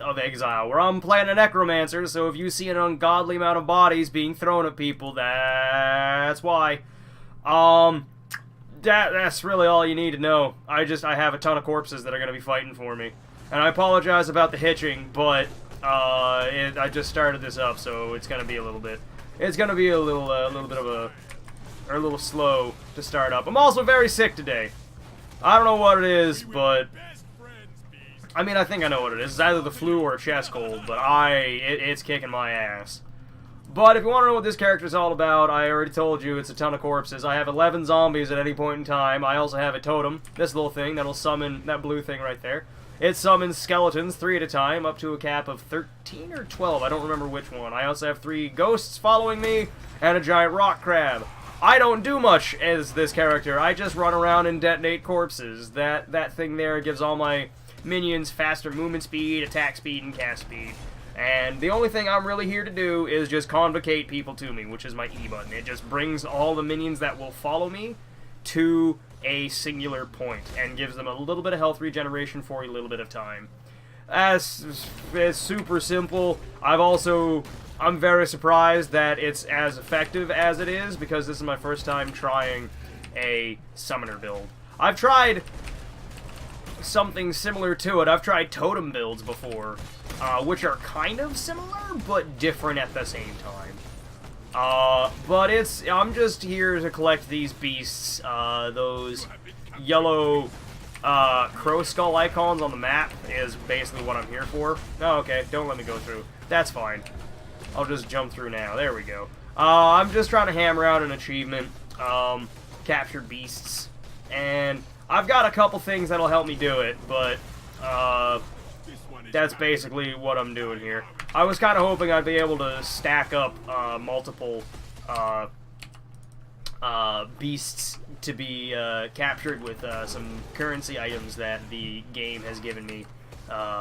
of Exile, where I'm playing a necromancer, so if you see an ungodly amount of bodies being thrown at people, that's why. That's really all you need to know. I have a ton of corpses that are going to be fighting for me. And I apologize about the hitching, but I just started this up, so it's going to be a little bit... It's going to be a little bit of a... or a little slow to start up. I'm also very sick today. I don't know what it is, but... I mean, I think I know what it is. It's either the flu or a chest cold, but it's kicking my ass. But if you want to know what this character is all about, I already told you it's a ton of corpses. I have 11 zombies at any point in time. I also have a totem, this little thing that'll summon, that blue thing right there. It summons skeletons 3 at a time, up to a cap of 13 or 12. I don't remember which one. I also have 3 ghosts following me, and a giant rock crab. I don't do much as this character. I just run around and detonate corpses. That thing there gives all my minions faster movement speed, attack speed, and cast speed. And the only thing I'm really here to do is just convocate people to me, which is my E button. It just brings all the minions that will follow me to a singular point and gives them a little bit of health regeneration for a little bit of time. It's super simple. I'm very surprised that it's as effective as it is, because this is my first time trying a summoner build. I've tried something similar to it. I've tried totem builds before, which are kind of similar, but different at the same time. But I'm just here to collect these beasts, those yellow crow skull icons on the map is basically what I'm here for. Oh, okay, don't let me go through. That's fine. I'll just jump through now. There we go. I'm just trying to hammer out an achievement, capture beasts, and I've got a couple things that'll help me do it, but that's basically what I'm doing here. I was kind of hoping I'd be able to stack up multiple beasts to be captured with some currency items that the game has given me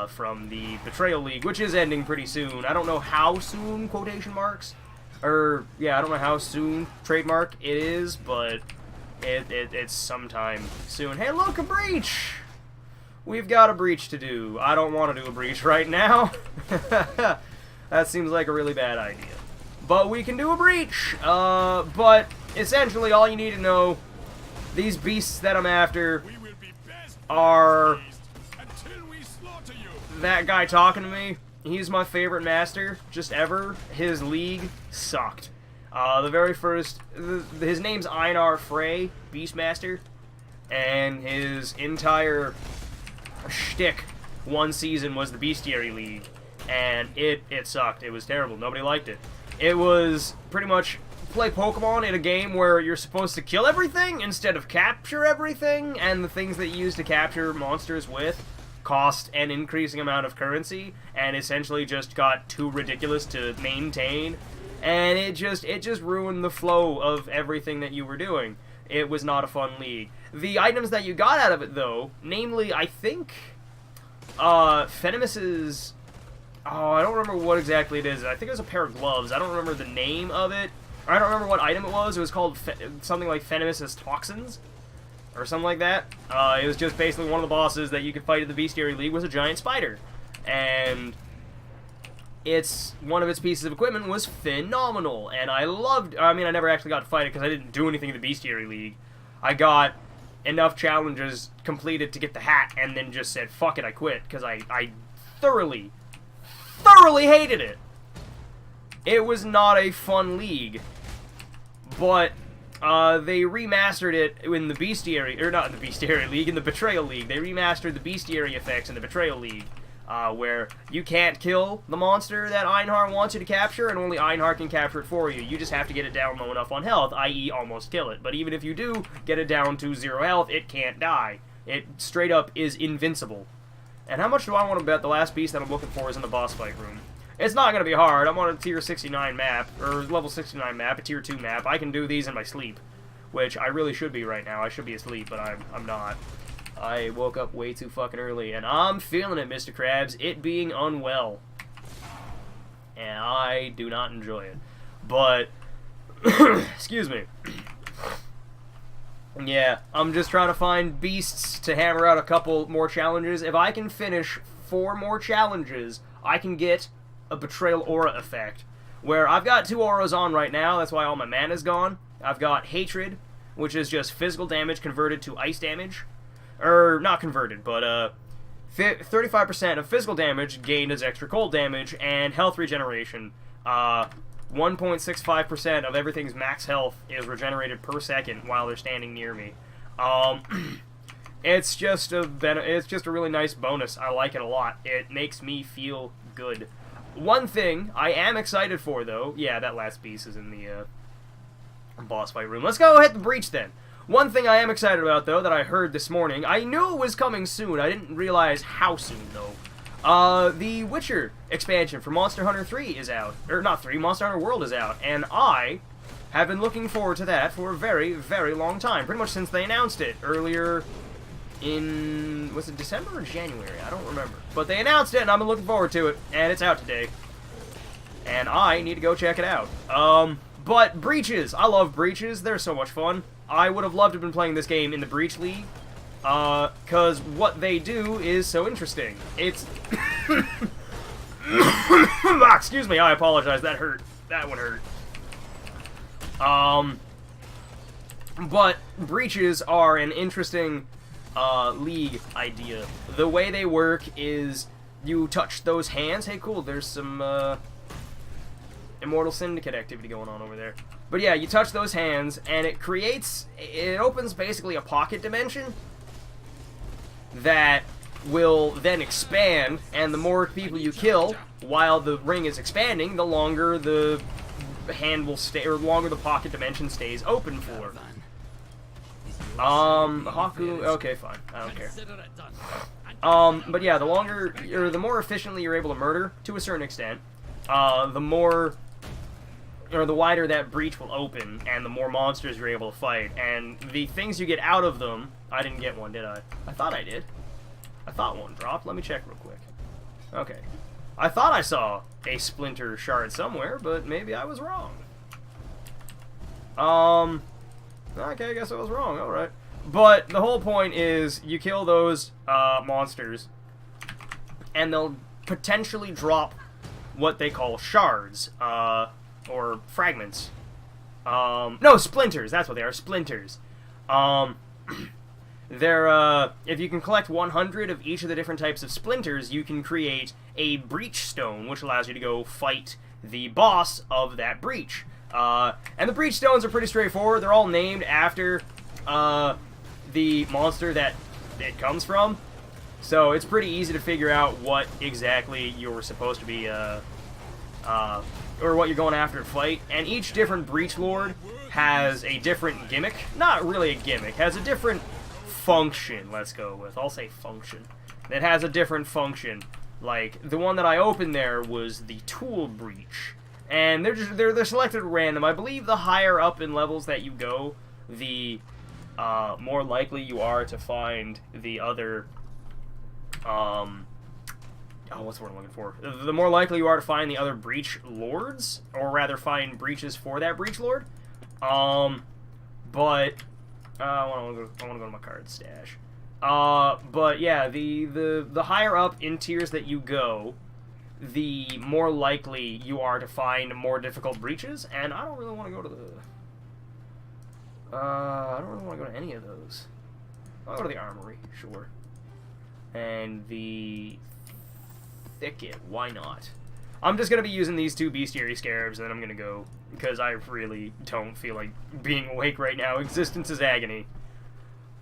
from the Betrayal League, which is ending pretty soon. I don't know how soon, quotation marks, or yeah, I don't know how soon, trademark, it is, but it's sometime soon. Hey, look, a breach! We've got a breach to do. I don't want to do a breach right now. That seems like a really bad idea. But we can do a breach. But essentially all you need to know, these beasts that I'm after are that guy talking to me. He's my favorite master, just ever. His league sucked. The very first, his name's Einar Frey, Beastmaster, and his entire shtick one season was the Bestiary League, and it sucked. It was terrible. Nobody liked it. It was pretty much play Pokemon in a game where you're supposed to kill everything instead of capture everything, and the things that you use to capture monsters with cost an increasing amount of currency, and essentially just got too ridiculous to maintain. And it just ruined the flow of everything that you were doing. It was not a fun league. The items that you got out of it, though, namely, I think, Fenimus's... Oh, I don't remember what exactly it is. I think it was a pair of gloves. I don't remember the name of it. Or I don't remember what item it was. It was called something like Fenimus's Toxins, or something like that. It was just basically one of the bosses that you could fight in the Bestiary League was a giant spider. And one of its pieces of equipment was phenomenal, and I mean, I never actually got to fight it because I didn't do anything in the Bestiary League. I got enough challenges completed to get the hat, and then just said, fuck it, I quit, because I thoroughly hated it. It was not a fun league, but they remastered it in the Bestiary, or not in the Bestiary League, in the Betrayal League. They remastered the Bestiary effects in the Betrayal League. Where you can't kill the monster that Einar wants you to capture, and only Einar can capture it for you. You just have to get it down low enough on health, i.e. almost kill it. But even if you do get it down to 0 health, it can't die. It straight up is invincible. And how much do I want to bet the last beast that I'm looking for is in the boss fight room? It's not going to be hard. I'm on a tier 69 map, or level 69 map, a tier 2 map. I can do these in my sleep, which I really should be right now. I should be asleep, but I'm not. I woke up way too fucking early, and I'm feeling it, Mr. Krabs, it being unwell. And I do not enjoy it. But, excuse me. Yeah, I'm just trying to find beasts to hammer out a couple more challenges. If I can finish 4 more challenges, I can get a Betrayal Aura effect, where I've got 2 auras on right now, that's why all my mana's gone. I've got Hatred, which is just physical damage converted to ice damage. Or, not converted, but, 35% of physical damage gained as extra cold damage, and health regeneration. 1.65% of everything's max health is regenerated per second while they're standing near me. It's just a really nice bonus. I like it a lot. It makes me feel good. One thing I am excited for, though, yeah, that last piece is in the boss fight room. Let's go hit the breach then. One thing I am excited about, though, that I heard this morning, I knew it was coming soon. I didn't realize how soon, though. The Witcher expansion for Monster Hunter 3 is out. Or, not 3, Monster Hunter World is out. And I have been looking forward to that for a very, very long time. Pretty much since they announced it earlier in... was it December or January? I don't remember. But they announced it, and I've been looking forward to it. And it's out today. And I need to go check it out. But breaches. I love breaches. They're so much fun. I would have loved to have been playing this game in the Breach League. Because what they do is so interesting. It's... Excuse me, I apologize. That hurt. That one hurt. But breaches are an interesting league idea. The way they work is you touch those hands. Hey, cool, there's some Immortal Syndicate activity going on over there. But yeah, you touch those hands, and it opens basically a pocket dimension that will then expand, and the more people you kill while the ring is expanding, the longer the hand will stay, or the longer the pocket dimension stays open for. Haku, okay, fine, I don't care. But yeah, the more efficiently you're able to murder, to a certain extent, the wider that breach will open, and the more monsters you're able to fight, and the things you get out of them... I didn't get one, did I? I thought I did. I thought one dropped. Let me check real quick. Okay. I thought I saw a splinter shard somewhere, but maybe I was wrong. Okay, I guess I was wrong, alright. But the whole point is, you kill those, monsters, and they'll potentially drop what they call shards, or fragments. No, splinters, that's what they are, splinters. If you can collect 100 of each of the different types of splinters, you can create a breach stone, which allows you to go fight the boss of that breach. And the breach stones are pretty straightforward. They're all named after the monster that it comes from. So it's pretty easy to figure out what exactly you're supposed to be, or what you're going after to fight. And each different breach lord has a different gimmick. Not really a gimmick, has a different function, let's go with. I'll say function. It has a different function. Like, the one that I opened there was the tool breach. And they're selected at random. I believe the higher up in levels that you go, the more likely you are to find the other what's the word I'm looking for? The more likely you are to find the other breach lords, or rather find breaches for that breach lord. But I want to go to my card stash. But yeah, the higher up in tiers that you go, the more likely you are to find more difficult breaches, and I don't really want to go to I don't really want to go to any of those. I'll go to the armory, sure. And the thicket, why not? I'm just going to be using these 2 bestiary scarabs, and then I'm going to go, because I really don't feel like being awake right now. Existence is agony.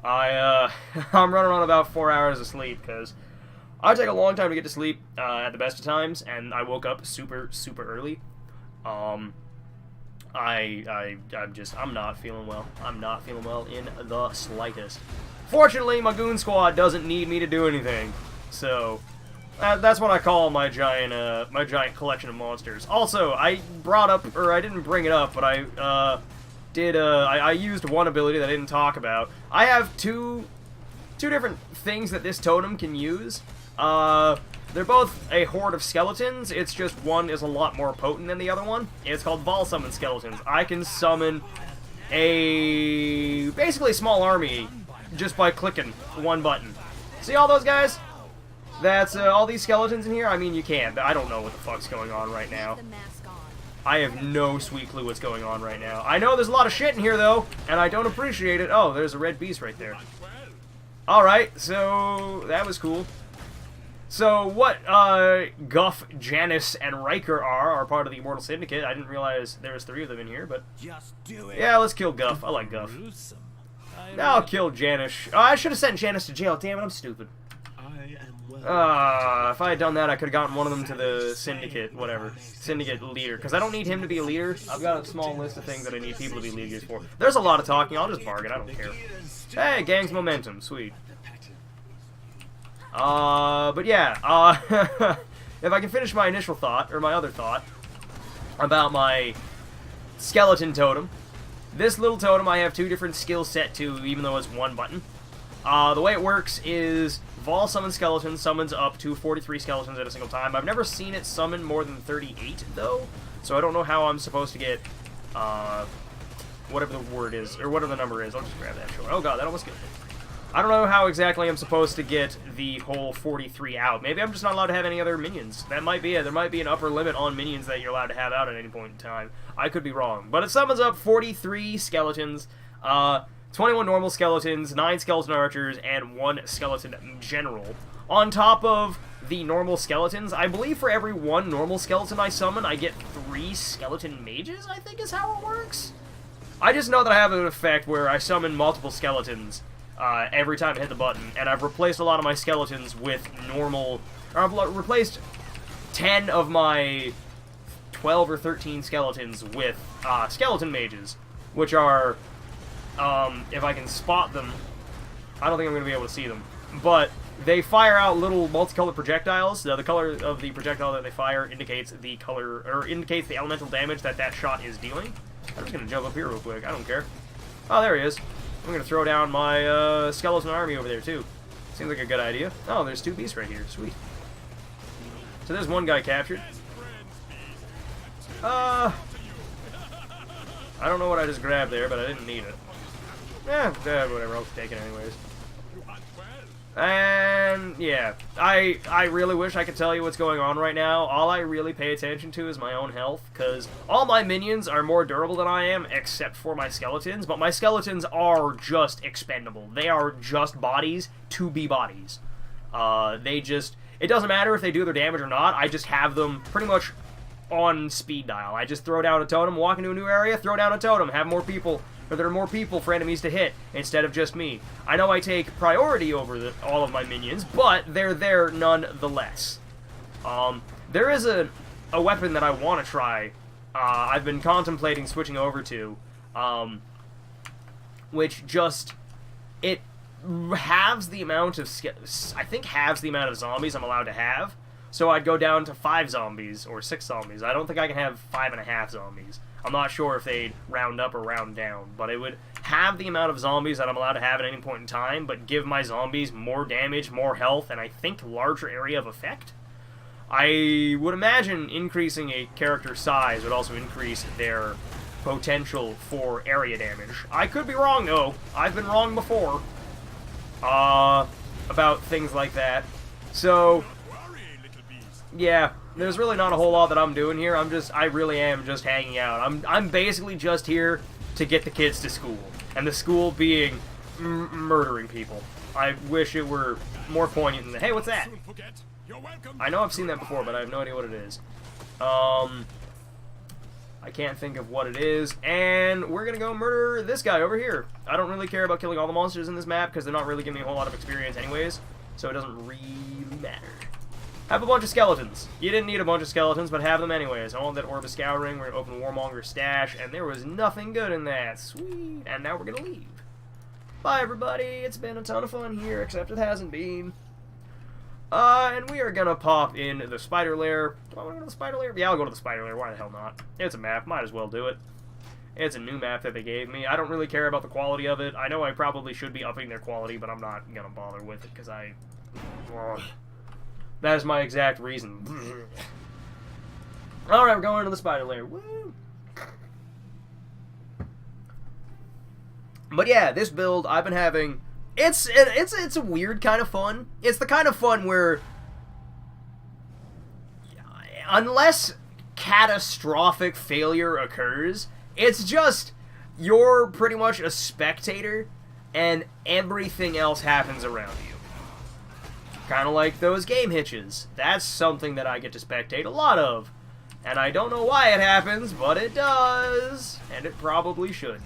I'm running on about 4 hours of sleep, because I take a long time to get to sleep at the best of times, and I woke up super, super early. I'm not feeling well. I'm not feeling well in the slightest. Fortunately, my goon squad doesn't need me to do anything, so that's what I call my giant collection of monsters. Also, I brought up, or I didn't bring it up, but I used one ability that I didn't talk about. I have two different things that this totem can use. They're both a horde of skeletons. It's just one is a lot more potent than the other one. It's called Ball Summon Skeletons. I can summon basically a small army just by clicking one button. See all those guys? That's all these skeletons in here? I mean, you can't. I don't know what the fuck's going on right now. I have no sweet clue what's going on right now. I know there's a lot of shit in here, though, and I don't appreciate it. Oh, there's a red beast right there. Alright, so that was cool. So what Guff, Janice, and Riker are part of the Immortal Syndicate. I didn't realize there was 3 of them in here, but... Just do it. Yeah, let's kill Guff. I like Guff. Now I'll kill Janice. Oh, I should have sent Janice to jail. Damn it, I'm stupid. If I had done that, I could have gotten one of them to the Syndicate, whatever. Syndicate leader. Because I don't need him to be a leader. I've got a small list of things that I need people to be leaders for. There's a lot of talking. I'll just bargain. I don't care. Hey, gang's momentum. Sweet. But yeah, if I can finish my initial thought, or my other thought, about my skeleton totem. This little totem I have 2 different skills set to, even though it's 1 button. The way it works is Vol summons skeletons, summons up to 43 skeletons at a single time. I've never seen it summon more than 38, though, so I don't know how I'm supposed to get, whatever the word is, or whatever the number is. I'll just grab that short. Oh god, that almost killed me. I don't know how exactly I'm supposed to get the whole 43 out. Maybe I'm just not allowed to have any other minions. That might be it. There might be an upper limit on minions that you're allowed to have out at any point in time. I could be wrong. But it summons up 43 skeletons, 21 normal skeletons, 9 skeleton archers, and 1 skeleton general. On top of the normal skeletons, I believe for every 1 normal skeleton I summon, I get 3 skeleton mages, I think is how it works. I just know that I have an effect where I summon multiple skeletons every time I hit the button, and I've replaced a lot of my skeletons with normal... Or I've replaced 10 of my 12 or 13 skeletons with skeleton mages, which are, if I can spot them, I don't think I'm going to be able to see them, but they fire out little multicolored projectiles. The color of the projectile that they fire indicates the color, or indicates the elemental damage that that shot is dealing. I'm just going to jump up here real quick, I don't care. Oh, there he is. I'm going to throw down my skeleton army over there, too. Seems like a good idea. Oh, there's 2 beasts right here. Sweet. So there's 1 guy captured. I don't know what I just grabbed there, but I didn't need it. Whatever. I'll take it anyways. And, yeah. I really wish I could tell you what's going on right now. All I really pay attention to is my own health, because all my minions are more durable than I am, except for my skeletons, but my skeletons are just expendable. They are just bodies to be bodies. It doesn't matter if they do their damage or not, I just have them pretty much on speed dial. I just throw down a totem, walk into a new area, throw down a totem, have more people... or there are more people for enemies to hit, instead of just me. I know I take priority over all of my minions, but they're there nonetheless. There is a weapon that I want to try, I've been contemplating switching over to, which just, it halves the amount of, I think halves the amount of zombies I'm allowed to have, so I'd go down to 5 zombies, or 6 zombies. I don't think I can have 5.5 zombies. I'm not sure if they'd round up or round down, but it would have the amount of zombies that I'm allowed to have at any point in time, but give my zombies more damage, more health, and I think larger area of effect. I would imagine increasing a character's size would also increase their potential for area damage. I could be wrong, though. I've been wrong before about things like that. So, yeah. There's really not a whole lot that I'm doing here. I really am just hanging out. I'm basically just here to get the kids to school. And the school being murdering people. I wish it were more poignant than that. Hey, what's that? I know I've seen that before, but I have no idea what it is. I can't think of what it is. And we're gonna go murder this guy over here. I don't really care about killing all the monsters in this map, because they're not really giving me a whole lot of experience anyways. So it doesn't really matter. Have a bunch of skeletons. You didn't need a bunch of skeletons, but have them anyways. I want that Orb of Scouring. We're going to open Warmonger's stash, and there was nothing good in that. Sweet. And now we're going to leave. Bye, everybody. It's been a ton of fun here, except it hasn't been. And we are going to pop in the spider lair. Do I want to go to the spider lair? Yeah, I'll go to the spider lair. Why the hell not? It's a map. Might as well do it. It's a new map that they gave me. I don't really care about the quality of it. I know I probably should be upping their quality, but I'm not going to bother with it, because that is my exact reason. Alright, we're going into the spider lair. Woo! But yeah, this build I've been having, it's a weird kind of fun. It's the kind of fun where unless catastrophic failure occurs, it's just you're pretty much a spectator and everything else happens around you. Kind of like those game hitches. That's something that I get to spectate a lot of. And I don't know why it happens, but it does. And it probably should.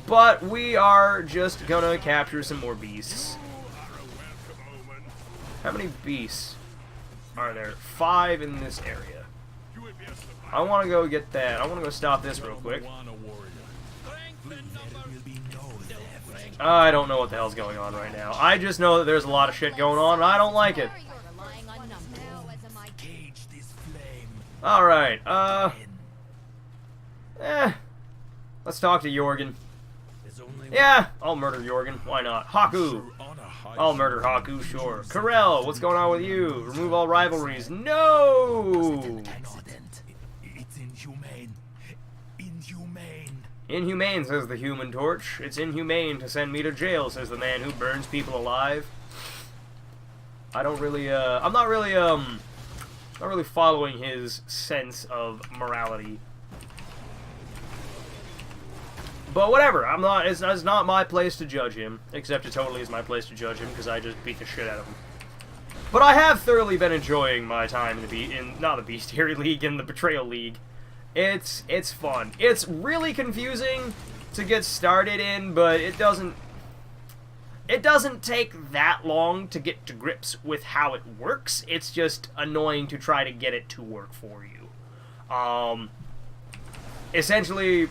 But we are just gonna capture some more beasts. How many beasts are there? 5 in this area. I want to go get that. I want to go stop this real quick. I don't know what the hell's going on right now. I just know that there's a lot of shit going on, and I don't like it. Alright, let's talk to Jorgen. Yeah, I'll murder Jorgen. Why not? Haku! I'll murder Haku, sure. Karel, what's going on with you? Remove all rivalries. No! It's inhumane. Inhumane. Inhumane, says the Human Torch. It's inhumane to send me to jail, says the man who burns people alive. I don't really, I'm not really following his sense of morality. But whatever, it's not my place to judge him, except it totally is my place to judge him, because I just beat the shit out of him. But I have thoroughly been enjoying my time not the Bestiary League, in the Betrayal League. It's fun. It's really confusing to get started in, but it doesn't take that long to get to grips with how it works. It's just annoying to try to get it to work for you. Essentially,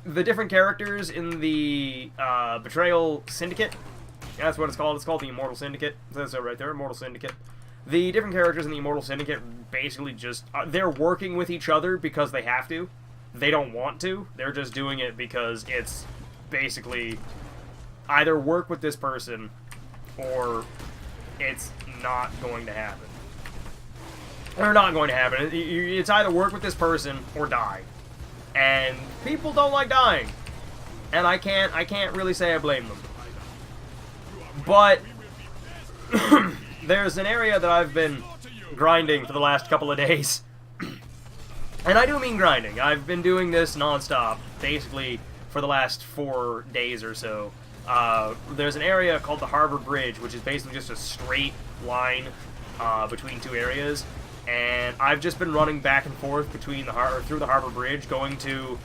the different characters in the Betrayal Syndicate, that's what it's called. It's called the Immortal Syndicate. It says so right there, Immortal Syndicate. The different characters in the Immortal Syndicate basically just, they're working with each other because they have to. They don't want to. They're just doing it because it's basically either work with this person or it's not going to happen. Or not going to happen. It's either work with this person or die. And people don't like dying. And I can't really say I blame them. But there's an area that I've been grinding for the last couple of days. And I do mean grinding. I've been doing this non-stop, basically, for the last 4 days or so. There's an area called the Harbor Bridge, which is basically just a straight line between 2 areas. And I've just been running back and forth between through the Harbor Bridge, going to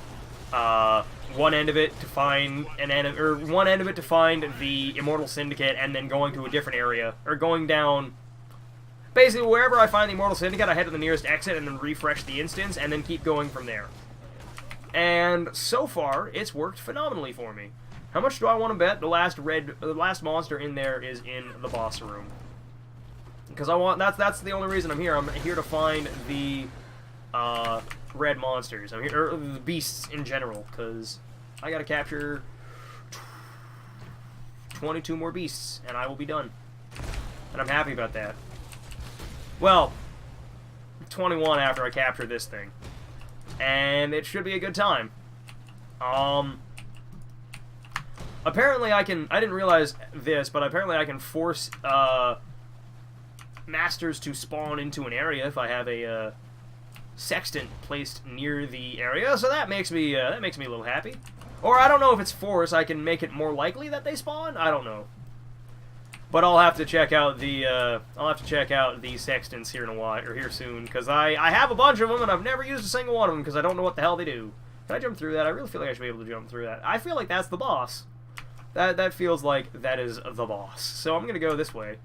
one end of it to find one end of it to find the Immortal Syndicate, and then going to a different area, or going down. Basically, wherever I find the Immortal Syndicate, I head to the nearest exit and then refresh the instance, and then keep going from there. And so far, it's worked phenomenally for me. How much do I want to bet the last monster in there is in the boss room? Because that's the only reason I'm here. I'm here to find the red monsters. I'm here, or the beasts in general, because I gotta capture 22 more beasts, and I will be done. And I'm happy about that. Well, 21 after I capture this thing. And it should be a good time. Apparently I didn't realize this, but apparently I can force, masters to spawn into an area if I have a, sextant placed near the area, so that makes me a little happy. Or I don't know if it's force, I can make it more likely that they spawn, I don't know. But I'll have to check out the sextants here in a while, or here soon, because I have a bunch of them and I've never used a single one of them because I don't know what the hell they do. Can I jump through that? I really feel like I should be able to jump through that. I feel like that's the boss. That feels like that is the boss. So I'm gonna go this way.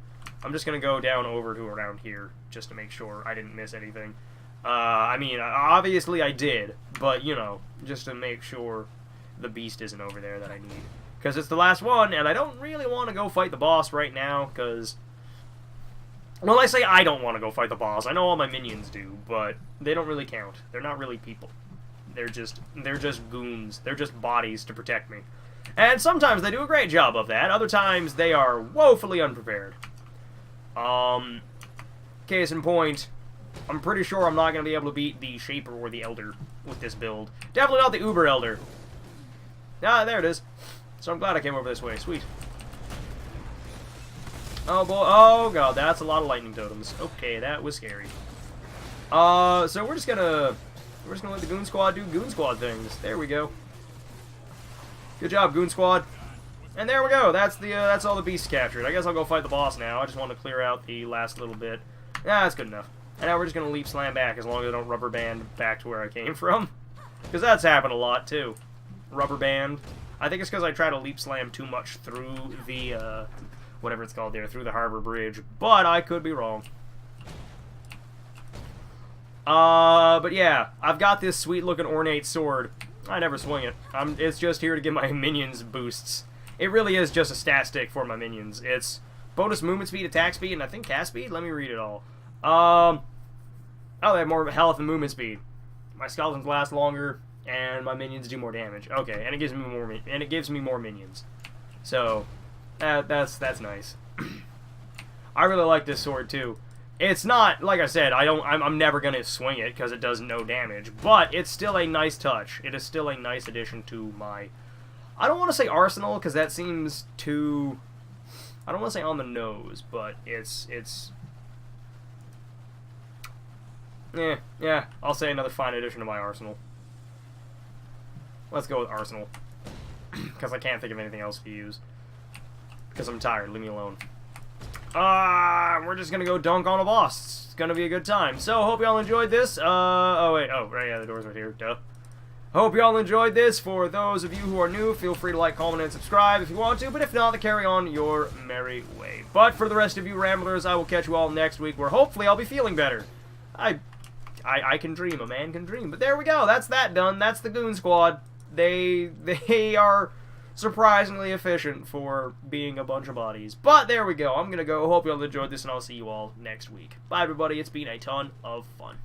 I'm just gonna go down over to around here just to make sure I didn't miss anything. I mean, obviously I did, but you know, just to make sure the beast isn't over there that I need. Because it's the last one, and I don't really want to go fight the boss right now, because... Well, I say I don't want to go fight the boss. I know all my minions do, but they don't really count. They're not really people. They're just goons. They're just bodies to protect me. And sometimes they do a great job of that. Other times they are woefully unprepared. Case in point, I'm pretty sure I'm not going to be able to beat the Shaper or the Elder with this build. Definitely not the Uber Elder. Ah, there it is. So I'm glad I came over this way. Sweet. Oh boy, oh god, that's a lot of lightning totems. Okay, that was scary. So we're just gonna let the Goon Squad do Goon Squad things. There we go. Good job, Goon Squad. And there we go. That's all the beasts captured. I guess I'll go fight the boss now. I just want to clear out the last little bit. Yeah, that's good enough. And now we're just gonna leap slam back as long as I don't rubber band back to where I came from, because that's happened a lot too. Rubber band. I think it's because I try to leap slam too much through the whatever it's called there, through the harbor bridge. But I could be wrong. But yeah, I've got this sweet-looking ornate sword. I never swing it. It's just here to give my minions boosts. It really is just a stat stick for my minions. It's bonus movement speed, attack speed, and I think cast speed? Let me read it all. Oh, they have more health and movement speed. My skeletons last longer, and my minions do more damage. Okay, and it gives me more minions. So, that's nice. I really like this sword too. It's not, like I said, I'm never gonna swing it because it does no damage, but it's still a nice touch. It is still a nice addition to my, I don't want to say arsenal because that seems too, I don't want to say on the nose, but yeah, I'll say another fine addition to my arsenal. Let's go with arsenal because I can't think of anything else to use because I'm tired. Leave me alone. We're just gonna go dunk on a boss. It's gonna be a good time. So, hope y'all enjoyed this. Oh wait, right, yeah, the door's right here, duh. Hope y'all enjoyed this. For those of you who are new, feel free to like, comment, and subscribe if you want to, but if not, then carry on your merry way. But for the rest of you ramblers, I will catch you all next week, where hopefully I'll be feeling better. I can dream, a man can dream. But there we go, that's that done. That's the Goon Squad. They are surprisingly efficient for being a bunch of bodies. But there we go. I'm gonna go. Hope you all enjoyed this, and I'll see you all next week. Bye, everybody. It's been a ton of fun.